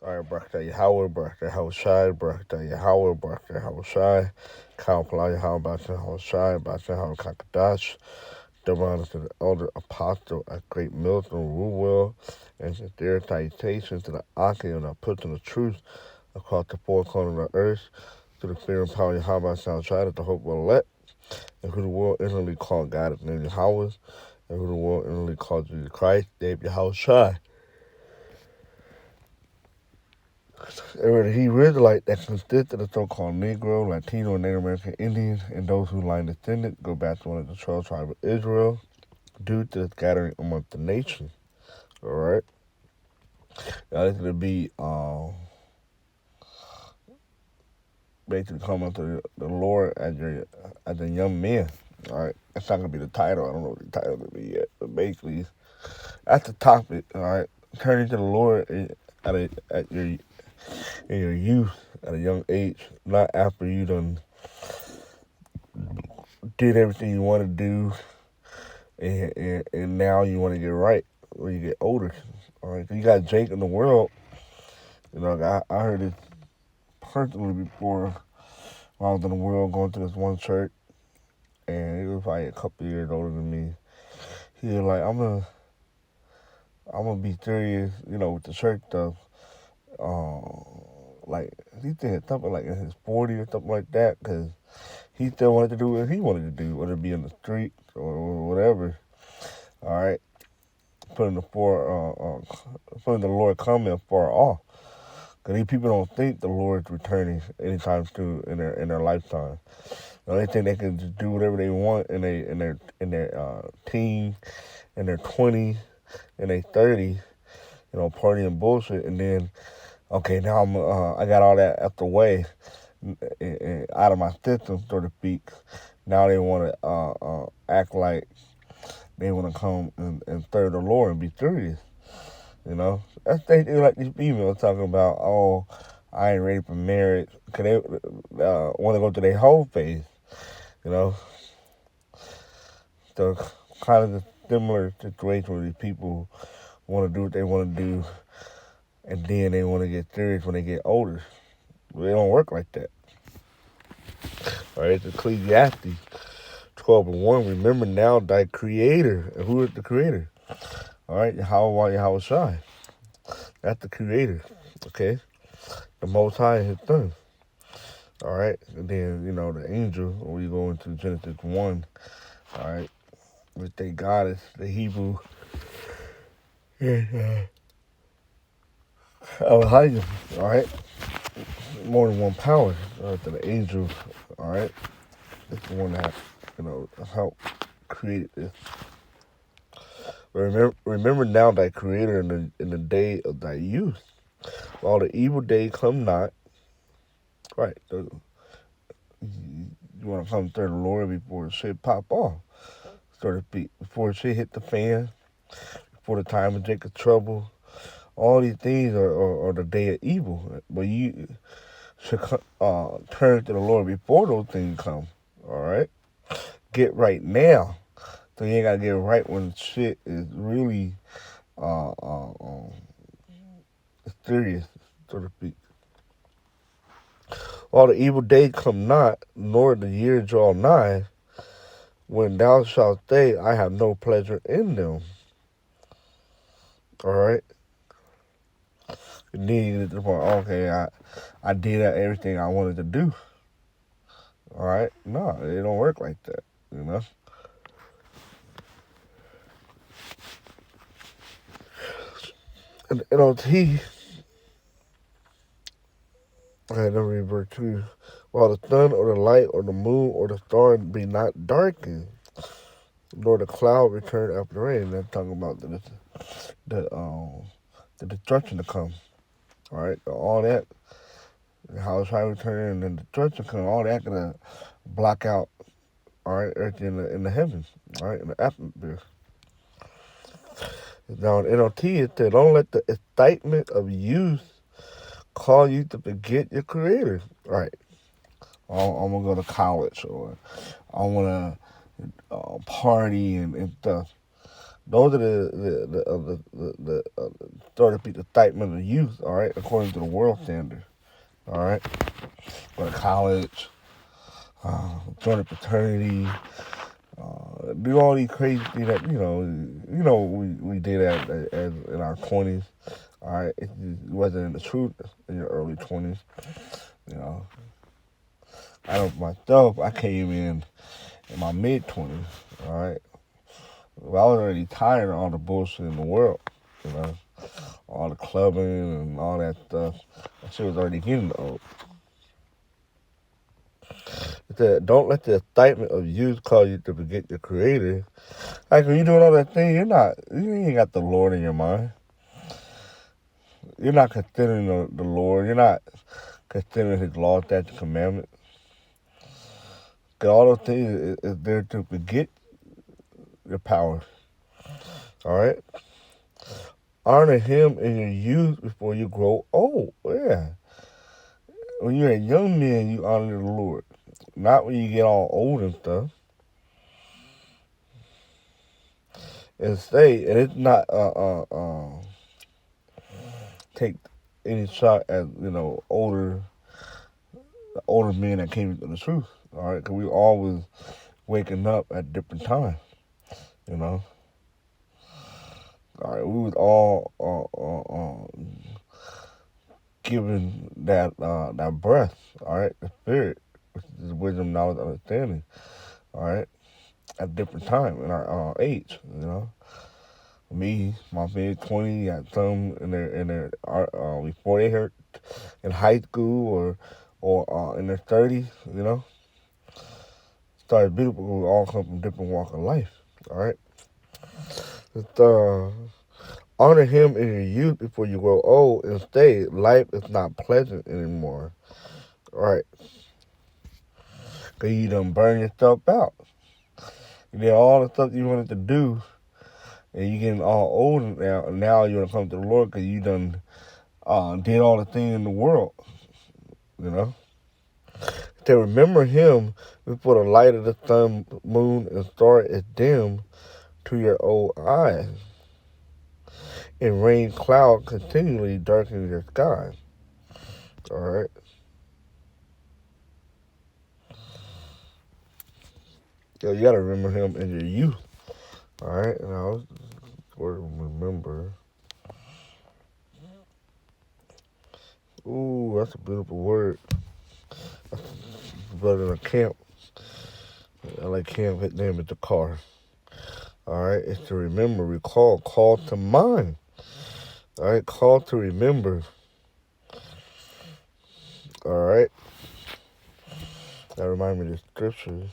All right, Barakatah Yahweh, Barakatah Yahushai, Barakatah Yahweh, Barakatah Yahushai, Kawpala Yahweh, Barakatah Yahushai, Barakatah Yahweh Kakadash, divine to the elder apostle at Great Milton Rulewell, and sincere salutations to the Aki and the put in the truth across the four corners of the earth, to the fear and power of Yahweh sound tried the hope will elect, and who the world inwardly called God of name Yahweh, and who the world inwardly called Jesus Christ, Dave Yahushai. They were the Hebrew Israelite that consisted of the so-called Negro, Latino, and Native American Indians, and those whose line descended go back to one of the 12 tribes of Israel due to the scattering amongst the nations. All right. Now this is going to be basically coming to the Lord as a young man. All right. That's not going to be the title. I don't know what the title going to be yet. But basically, that's the topic. All right. Turning to the Lord at your in your youth at a young age, not after you done did everything you want to do, and now you want to get right when you get older. All right, you got Jake in the world. You know, I heard it personally before when I was in the world going to this one church, and he was probably a couple of years older than me. He was like, I'm gonna be serious, you know, with the church stuff. Like he said something like in his 40s or something like that, because he still wanted to do what he wanted to do, whether it be in the streets or whatever. All right, putting the Lord coming far off. Because these people don't think the Lord's returning anytime soon in their lifetime. They think they can just do whatever they want in their teens, in their 20s, in their 30s, partying bullshit, and then okay, now I got all that out the way, out of my system, so to speak. Now they want to act like they want to come and serve the Lord and be serious. That's they do like these females talking about. Oh, I ain't ready for marriage. Cause they want to go through their whole phase. You know, so kind of a similar situation where these people want to do what they want to do, and then they want to get serious when they get older. They don't work like that. All right, it's Ecclesiastes 12:1. Remember now thy creator. And who is the creator? All right, Yahweh Shai. That's the creator. Okay, the Most High and His Son. All right, and then the angel. When we go into Genesis 1. All right, which they goddess, the Hebrew. Elohim. All right, more than one power. To the angel. All right, it's the one that helped create this. Remember now thy creator in the day of thy youth. While the evil day come not, right? You want to come to the Lord before shit pop off, so to speak. Before shit hit the fan, before the time of Jacob's trouble. All these things are the day of evil. But you should turn to the Lord before those things come. All right? Get right now. So you ain't got to get right when shit is really uh, uh, um, serious, so to speak. While the evil day come not, nor the year draw nigh, when thou shalt say, I have no pleasure in them. All right? And then you get to the point, okay, I did everything I wanted to do. All right? No, it don't work like that, you know? And NLT, I had never read verse 2. While the sun or the light or the moon or the star be not darkened, nor the cloud return after the rain. That's talking about the destruction to come. All right, all that, how it's trying to return and the destruction come, all that gonna block out, all right, everything in the heavens, all right, in the atmosphere. Now in NLT it said, don't let the excitement of youth call you to forget your creator. All right, I'm gonna go to college or I wanna party and stuff. Those are the be the statement of the youth, all right, according to the world standard, all right. Go to college, join a fraternity, do all these crazy things that we did as in our 20s, all right. It wasn't in the truth in your early 20s, you know. I know myself, I came in my mid 20s, all right. Well, I was already tired of all the bullshit in the world, you know, all the clubbing and all that stuff. That shit was already getting old. It said, don't let the excitement of youth cause you to forget your creator. Like when you're doing all that thing, you ain't got the Lord in your mind. You're not considering the Lord. You're not considering His law, statutes, commandments. Cause all those things is there to forget your power. All right. Honor Him in your youth before you grow old. Yeah. When you're a young man, you honor the Lord. Not when you get all old and stuff. And it's not take any shot at older men that came into the truth. All right, because we always waking up at different times. You know. All right, we was all given that breath. All right, the spirit, which is wisdom, knowledge, understanding. All right, at different time in our age. You know. Me, my mid 20s, got some in their before they hurt in high school or in their 30s, you know. Started beautiful. We all come from different walk of life. All right. Just, honor Him in your youth before you grow old and stay. Life is not pleasant anymore. All right. Cause you done burn yourself out. You did all the stuff you wanted to do, and you getting all old now. And now you want to come to the Lord because you done did all the things in the world. You know. To remember Him before the light of the sun, moon, and star is dim to your old eyes, and rain cloud continually darkens your sky. All right. So you gotta remember Him in your youth. All right. And I was for remember. Ooh, that's a beautiful word. But in a camp, I like camp. His name is the car. All right. It's to remember, recall, call to mind. All right. Call to remember. All right. That reminds me of the scripture.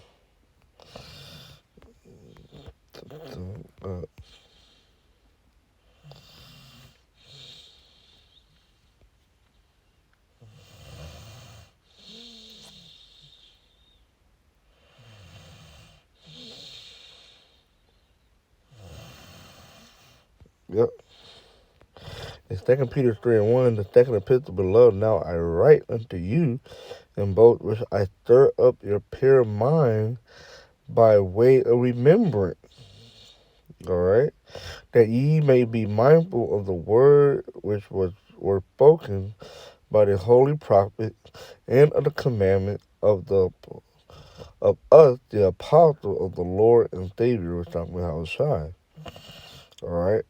Uh, yep. In 2 Peter 3:1, the second epistle, beloved, now I write unto you in both which I stir up your pure mind by way of remembrance. All right, that ye may be mindful of the word which were spoken by the holy prophet, and of the commandment of us, the apostle of the Lord and Savior, which talking about Yahushua. All right.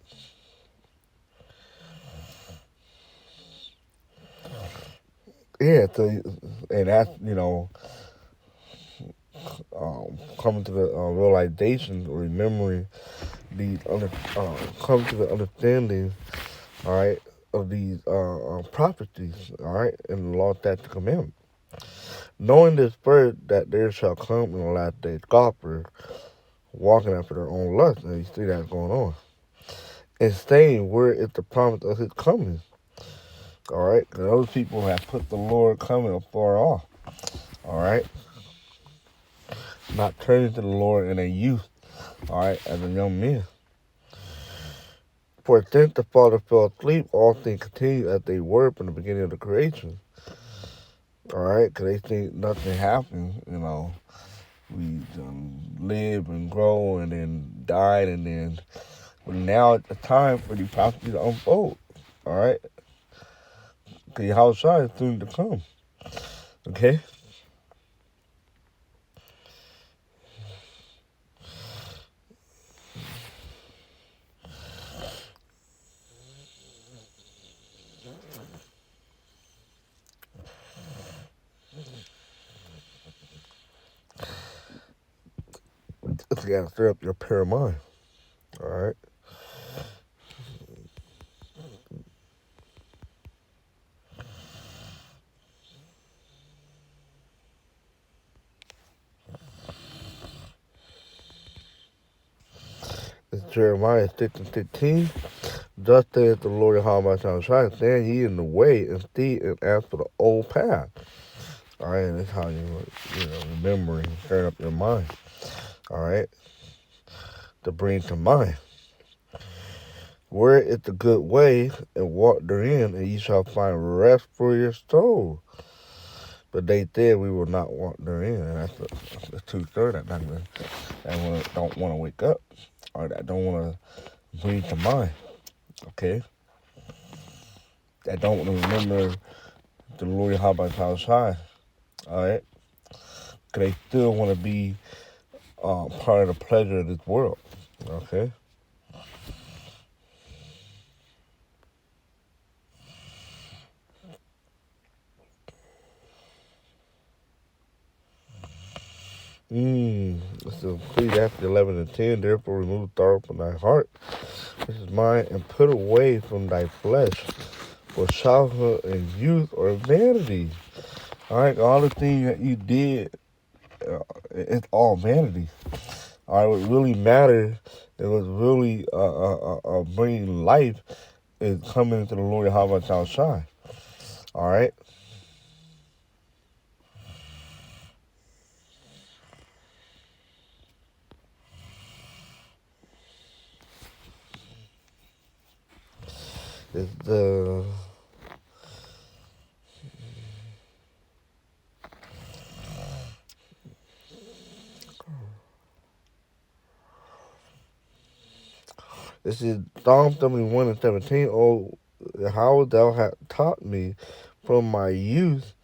Yeah, so, and that's, coming to the realization, remembering these, come to the understanding, all right, of these prophecies, all right, and the law, statute, commandment. Knowing this first, that there shall come in the last day scoffers, walking after their own lust, and you see that going on, and saying, where is the promise of His coming? All right, because those people have put the Lord coming afar off. All right, not turning to the Lord in a youth. All right, as a young man. For since the Father fell asleep, all things continue as they were from the beginning of the creation. All right, because they think nothing happened. We live and grow and then died and then But now it's the time for the prophecy to unfold. All right? Because Yahushua is soon to come. Okay? So you got to stir up your pure mind. All right? It's Jeremiah 6:15. Thus saith the Lord Yahweh Shai, stand ye in the way and see and after the old path. All right, and that's how remember and stir up your mind. All right, to bring to mind. Where is the good way, and walk therein, and ye shall find rest for your soul. But they said we will not walk therein, and that's the 2/3 that don't want to wake up, or that don't want to bring to mind. Okay, that don't want to remember the Lord Yahweh Shai. All right, because they still want to be part of the pleasure of this world. Okay. So Ecclesiastes 11:10. Therefore, remove thought from thy heart, which is mine, and put away from thy flesh, for childhood and youth are vanity. All right, all the things that you did, it's all vanity. All right, what really matters, it was really bringing life, is coming into the Lord Yahweh Shai. All right. It's the This is Psalm 71:17. Oh, how thou hast taught me from my youth,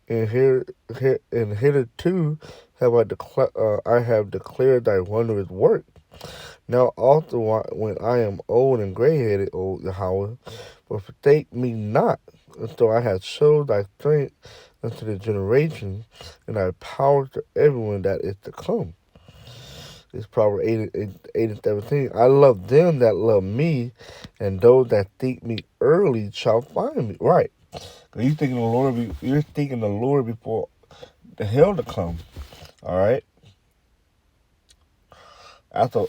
and hitherto I have declared thy wondrous work. Now also when I am old and gray-headed, O Yahweh, forsake me not, until I have showed thy strength unto the generation, and thy power to everyone that is to come. It's Proverbs 8:17. I love them that love me, and those that seek me early shall find me. Right. You thinking the Lord? You're thinking the Lord before the hell to come. All right. That's a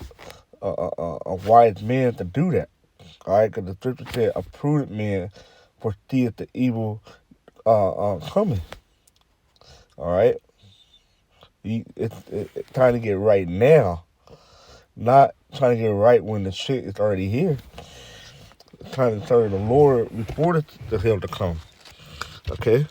wise man to do that. All right, because the scripture said a prudent man foreseeth the evil coming. All right. It's trying to get right now, not trying to get right when the shit is already here. Trying to serve the Lord before the hell to come. Okay?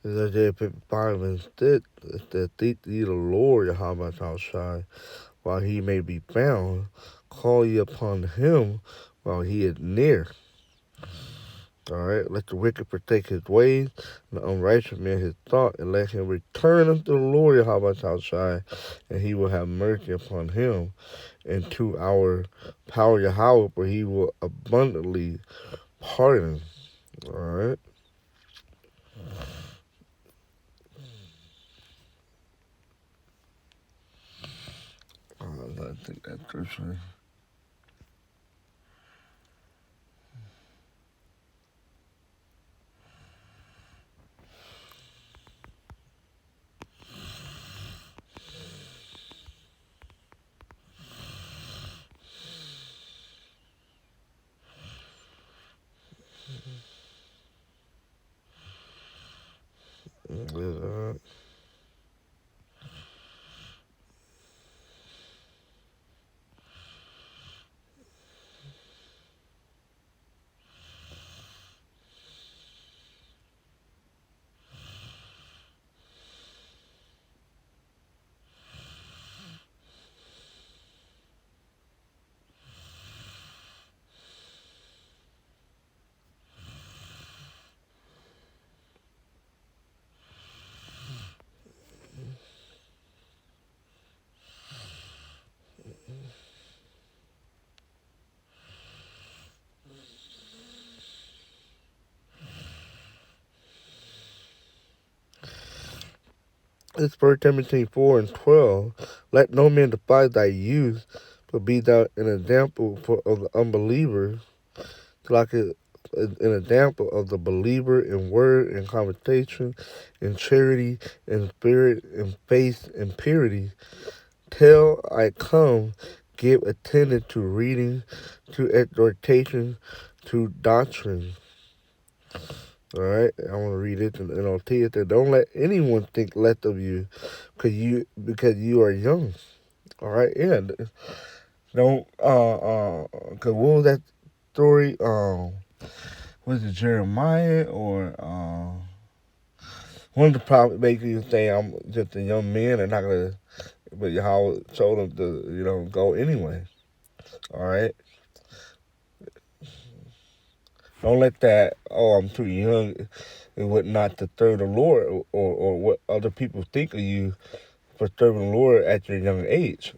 Is Isaiah 55 instead, it says, seek ye the Lord Yahweh Shai while he may be found, call ye upon him while he is near. Alright, let the wicked forsake his ways, and the unrighteous man his thought, and let him return unto the Lord Yahweh Shai, and he will have mercy upon him, and to our power Yahweh, for he will abundantly pardon. Alright. I think that's scripture. It's 1 Timothy 4 and 12. Let no man despise thy youth, but be thou an example of the unbelievers, like an example of the believer in word and conversation, in charity, in spirit, in faith, in purity. Till I come, give attendance to reading, to exhortation, to doctrine. All right, I want to read it, and I'll tell you that don't let anyone think less of you, because you are young. All right, yeah. Don't cause what was that story? Was it Jeremiah or one of the prophets basically say I'm just a young man and not gonna, but Yahweh told him to go anyway. All right. Don't let that, oh, I'm too young, and what not to serve the Lord, or what other people think of you for serving the Lord at your young age.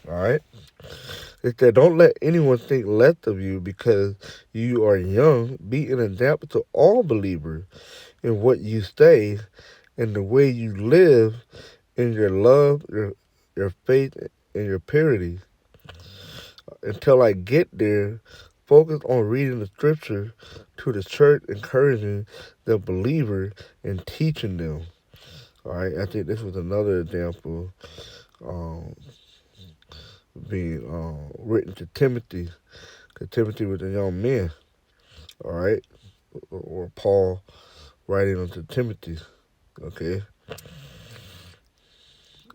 All right? It said, don't let anyone think less of you because you are young. Be an example to all believers in what you say, in the way you live, in your love, your faith, and your purity. Until I get there, focus on reading the scripture to the church, encouraging the believer and teaching them. All right, I think this was another example um, being written to Timothy, because Timothy was a young man. All right, or Paul writing unto Timothy. Okay,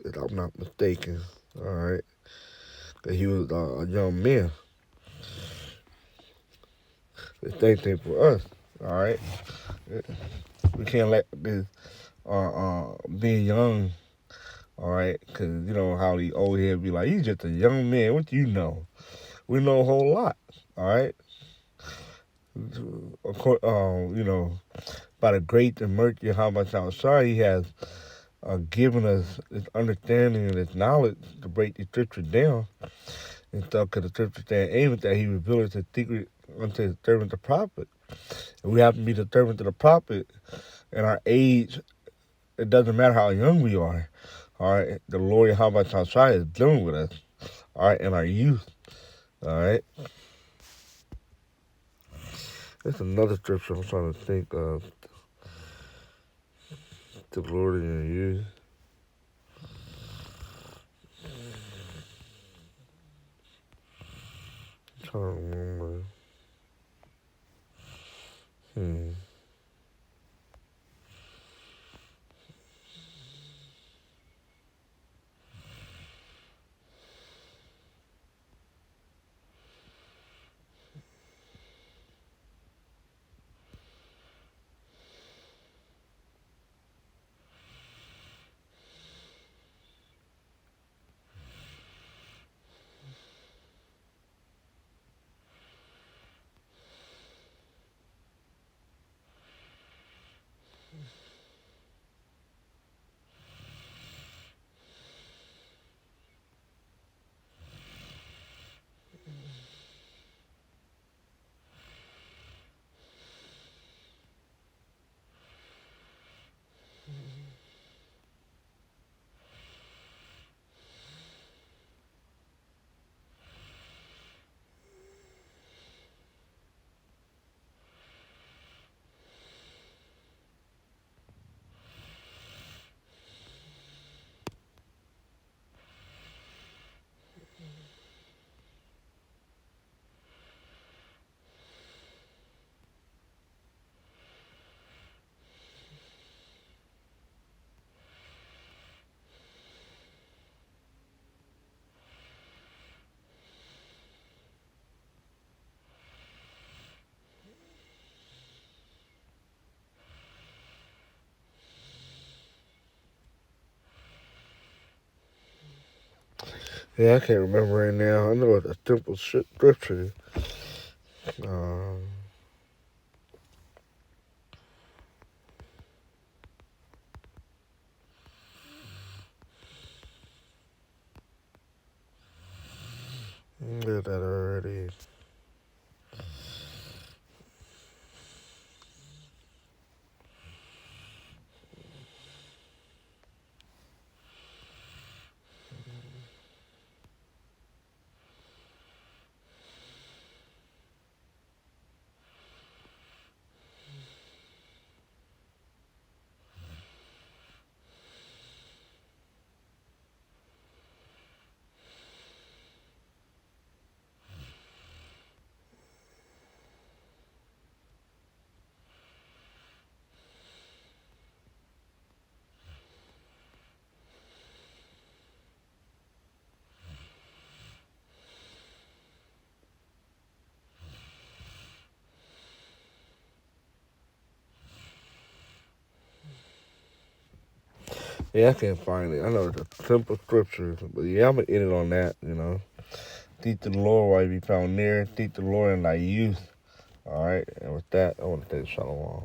if I'm not mistaken. All right, because he was a young man. The same thing for us. All right, we can't let this being young. All right, because you know how the old head be like, he's just a young man. What do you know? We know a whole lot. All right, of course, by the great and mercy how much outside he has given us this understanding and this knowledge to break the scripture down and stuff. Because the scripture saying, aim that he revealed his secret unto his servant the prophet. And we have to be the servant of the prophet in our age. It doesn't matter how young we are. All right, the Lord how much outside is dealing with us. All right, in our youth. All right. That's another scripture I'm trying to think of. The Lord in your youth. I'm trying to remember. Hmm. Yeah, I can't remember right now. I know it's a simple scripture. Um, did that already. Yeah, I can't find it. I know it's a simple scripture, but yeah, I'm gonna end it on that. Seek the Lord while you be found near. Seek the Lord in thy youth. All right, and with that, I want to say shalom.